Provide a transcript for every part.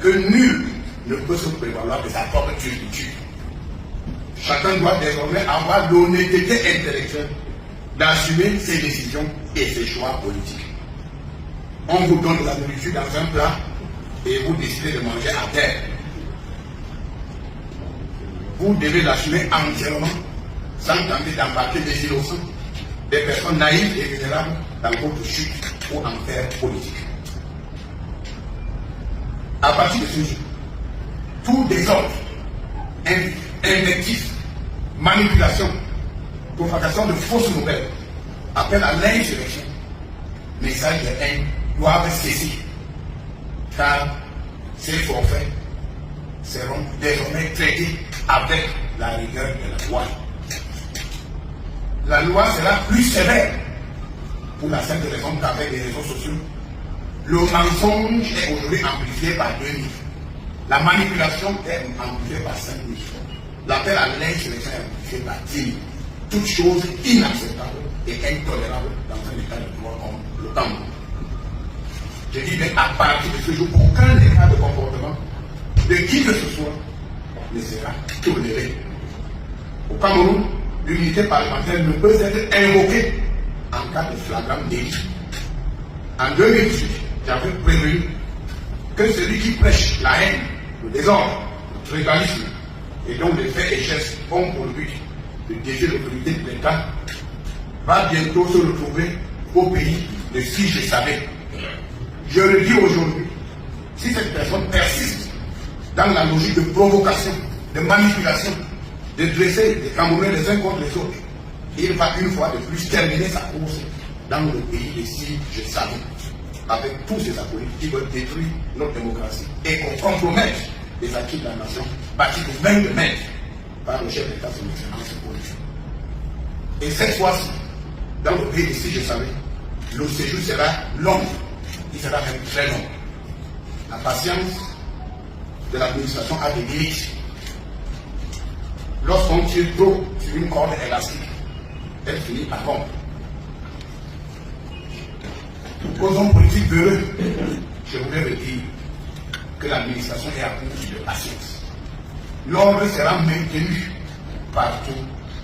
que nul ne peut se prévaloir de sa propre turpitude. Chacun doit désormais avoir l'honnêteté intellectuelle d'assumer ses décisions et ses choix politiques. On vous donne de la nourriture dans un plat et vous décidez de manger à terre. Vous devez l'assumer entièrement sans tenter d'embarquer des innocents, des personnes naïves et vulnérables dans votre chute ou enfer politique. À partir de ce jour, tout désordre, invectif, manipulation, propagation de fausses nouvelles, appel à l'insurrection, messages de haine doivent cesser, car ces forfaits seront désormais traités avec la rigueur de la loi. La loi sera plus sévère pour la simple raison qu'avec les réseaux sociaux, le mensonge est aujourd'hui amplifié par 2000. La manipulation est amplifiée par 5000. L'appel à l'insurrection est amplifié par 10 000. Toute chose inacceptable et intolérable dans un état de droit comme le Cameroun. Je dis bien à partir de ce jour, aucun état de comportement de qui que ce soit ne sera toléré. Au Cameroun, l'unité parlementaire ne peut être invoquée en cas de flagrant délit. En 2018, j'avais prévenu que celui qui prêche la haine, le désordre, le tribalisme, et dont les faits et gestes ont pour but de défier l'autorité de l'État, va bientôt se retrouver au pays de si je savais. Je le dis aujourd'hui, si cette personne persiste dans la logique de provocation, de manipulation, de dresser les Camerounais les uns contre les autres, il va une fois de plus terminer sa course dans le pays de si je savais, avec tous ces acolytes qui veulent détruire notre démocratie et qu'on compromette les acquis de la nation bâtis de main de maître par le chef d'État, son excellence politique. Et cette fois-ci, dans le pays de si je savais, le séjour sera long, il sera même très long. La patience de l'administration a des limites. Lorsqu'on tire trop sur une corde élastique, elle finit par rompre. Aux hommes politiques véreux, je voudrais le dire que l'administration est à court de patience. L'ordre sera maintenu partout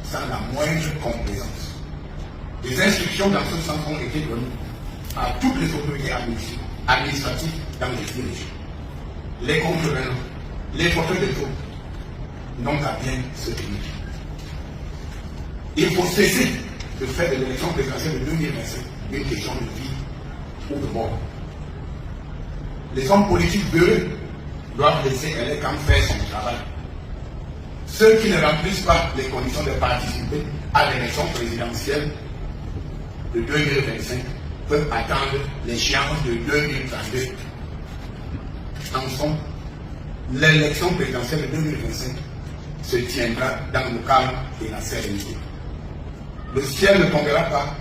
sans la moindre complaisance. Des instructions dans ce sens ont été données à toutes les autorités administratives dans les régions. Les contrevenants, les porteurs de faux n'ont qu'à bien se tenir. Il faut cesser de faire de l'élection présidentielle de 2025 une question de vie ou de mort. Les hommes politiques véreux doivent laisser Elekam faire son travail. Ceux qui ne remplissent pas les conditions de participer à l'élection présidentielle de 2025 peuvent attendre l'échéance de 2032. En somme, l'élection présidentielle de 2025 se tiendra dans le calme et la sérénité. Le ciel ne tombera pas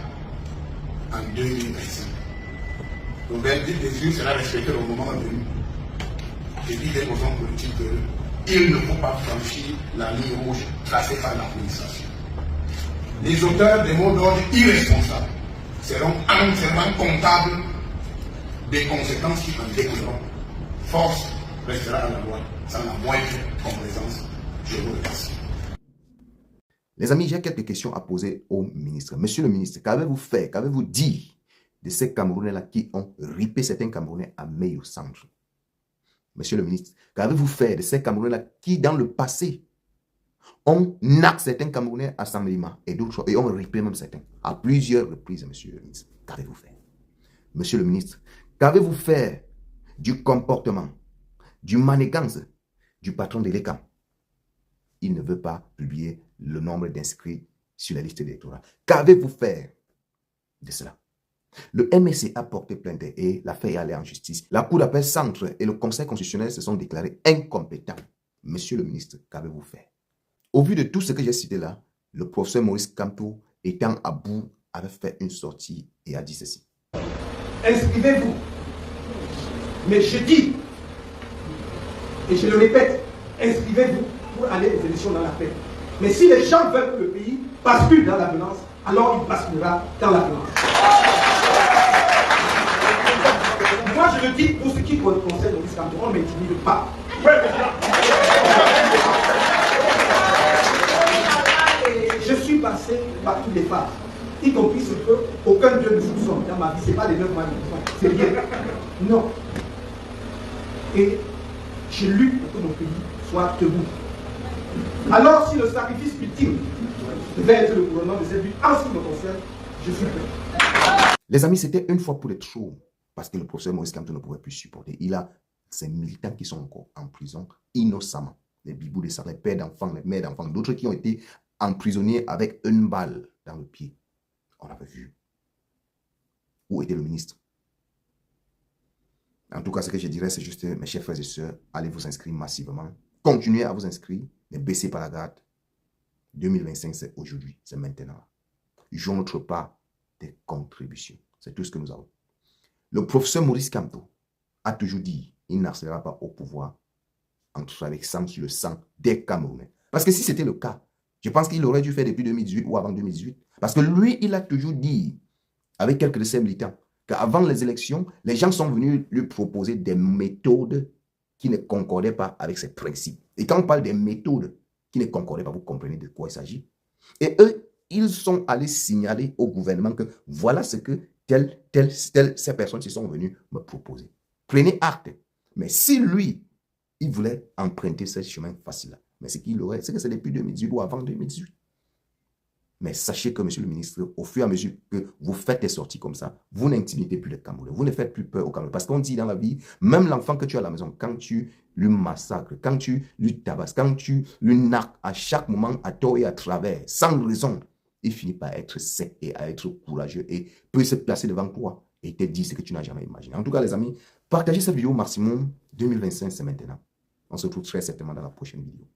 en 2025. Le verdict des yeux sera respecté au moment venu. Je dis aux hommes politiques qu'il ne faut pas franchir la ligne rouge tracée par l'administration. Les auteurs des mots d'ordre irresponsables seront entièrement comptables des conséquences qui en découleront. Force restera à la loi sans la moindre complaisance. Je vous remercie. Les amis, j'ai quelques questions à poser au ministre. Monsieur le ministre, qu'avez-vous fait, qu'avez-vous dit de ces Camerounais-là qui ont ripé certains Camerounais à Meio Centre? Monsieur le ministre, qu'avez-vous fait de ces Camerounais-là qui, dans le passé, ont nappé certains Camerounais à Samlima et d'autres, et ont ripé même certains à plusieurs reprises, monsieur le ministre? Qu'avez-vous fait? Monsieur le ministre, qu'avez-vous fait du comportement, du manigance du patron de l'ECAM? Il ne veut pas publier le nombre d'inscrits sur la liste électorale. Qu'avez-vous fait de cela? Le MSC a porté plainte et l'affaire est allée en justice. La Cour d'appel centre et le Conseil constitutionnel se sont déclarés incompétents. Monsieur le ministre, qu'avez-vous fait? Au vu de tout ce que j'ai cité là, le professeur Maurice Kamto, étant à bout, avait fait une sortie et a dit ceci. Inscrivez-vous. Mais je dis, et je le répète, inscrivez-vous pour aller aux élections dans la paix. Mais si les gens veulent que le pays bascule dans la violence, alors il basculera dans la violence. Moi, je le dis pour ce qui quitte votre conseil, Maurice Kamto, on ne m'intimide pas. Je suis passé par toutes les phases, y compris ce que aucun Dieu ne soupçonne dans ma vie. Ce n'est pas les 9 mois de prison, c'est bien. Non. Et je lutte pour que mon pays soit debout. Alors, si le sacrifice ultime devait être le gouvernement de cette lutte, en ce qui me concerne, je suis prêt. Les amis, c'était une fois pour les trop, parce que le professeur Maurice Kamto ne pouvait plus supporter. Il a ces militants qui sont encore en prison innocemment. Les bibous de sang, les pères d'enfants, les mères d'enfants, d'autres qui ont été emprisonnés avec une balle dans le pied. On l'avait vu. Où était le ministre? En tout cas, ce que je dirais, c'est juste, mes chers frères et sœurs, allez vous inscrire massivement. Continuez à vous inscrire, ne baissez pas la garde. 2025, c'est aujourd'hui, c'est maintenant. Jouons notre part des contributions. C'est tout ce que nous avons. Le professeur Maurice Kamto a toujours dit, il n'accédera pas au pouvoir avec sang sur le sang des Camerounais. Parce que si c'était le cas, je pense qu'il aurait dû faire depuis 2018 ou avant 2018. Parce que lui, il a toujours dit, avec quelques de ses militants, qu'avant les élections, les gens sont venus lui proposer des méthodes qui ne concordaient pas avec ses principes. Et quand on parle des méthodes qui ne concordaient pas, vous comprenez de quoi il s'agit. Et eux, ils sont allés signaler au gouvernement que voilà ce que ces personnes se sont venues me proposer. Prenez acte. Mais si lui, il voulait emprunter ce chemin facile-là, mais ce qu'il aurait, c'est que c'est depuis 2018 ou avant 2018. Mais sachez que, monsieur le ministre, au fur et à mesure que vous faites des sorties comme ça, vous n'intimidez plus les Camerounais. Vous ne faites plus peur aux Camerounais. Parce qu'on dit dans la vie, même l'enfant que tu as à la maison, quand tu lui massacres, quand tu lui tabasses, quand tu lui narques à chaque moment, à tort et à travers, sans raison, il finit par être sec et à être courageux et peut se placer devant toi et te dire ce que tu n'as jamais imaginé. En tout cas, les amis, partagez cette vidéo au maximum. 2025, c'est maintenant. On se retrouve très certainement dans la prochaine vidéo.